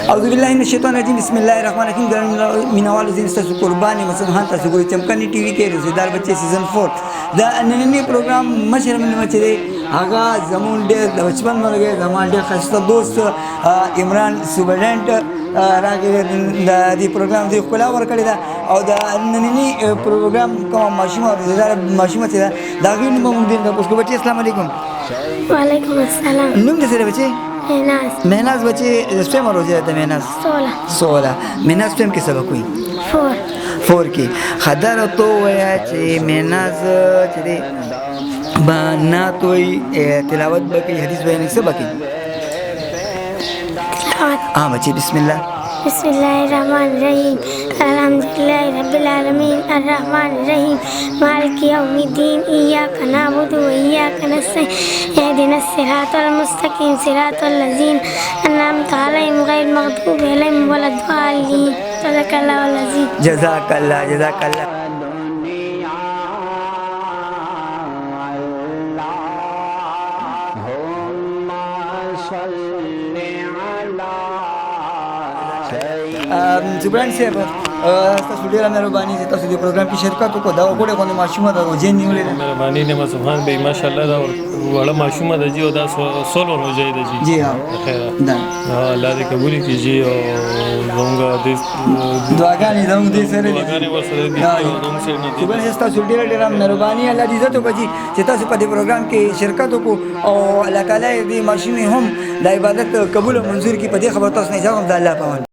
اعوذ بالله من الشیطان الرجیم بسم الله الرحمن الرحیم ګران مینوالو ځینې ستاسو قرباني مسلمان تاسو ګورئ چمکني ټي وي کې روزیدار بچې سیزن 4 دا نننی پروګرام مشر من چې دی هغه زمون ډېر د بچپن ملګری زما ډېر ښایسته دوست عمران سټوډنټ راغی د دې پروګرام دی ښکلا ورکړې ده او د نننی پروګرام کومه ماشومه روزیدار ماشومه چې ده د هغې نوم به موږ ډېر تپوس کوو. بچې السلام علیکم. وعلیکم السلام. نوم دې څه دی بچې؟ مهناز. مهناز بچې سپیم روزه ده مهناز 16 مهناز سپیم کې سبق وي 4 کې خدای تو ویا چې مهناز چې دی بنات وي تلاوت بکی حدیث بیان څه بکی تلاوت بچې بسم الله. بسم الله الرحمن الرحيم الحمد لله رب العالمين الرحمن الرحيم مالك يوم الدين إياك نعبد وإياك نستعين اهدنا الصراط المستقيم صراط الذين أنعمت عليهم غير المغضوب عليهم ولا الضالين صدق الله العظيم. جزاك الله جزاك الله. زبران صاحب تاسو ډیره مهرباني چې تاسو د پروګرام کې شرکت وکړو دا وګوره غوښنه ماشومه د روزې نیولې ده. مهرباني نه سبحان به ماشاءالله دا وړه ماشومه د جی او دا سولو روزې ده جی. جی ها دا الله دې قبول کړي او زموږ د دعاګانې زموږ دې سره دعاګانې ورسره دي او زموږ سره نه دي. زبران تاسو ډیره مهرباني الله دې عزت وکړي چې تاسو په دې پروګرام کې شرکت وکړو او الله تعالی دې ماشومې هم د عبادت قبول او منظور کړي. په دې خبر تاسو نه ځم د الله په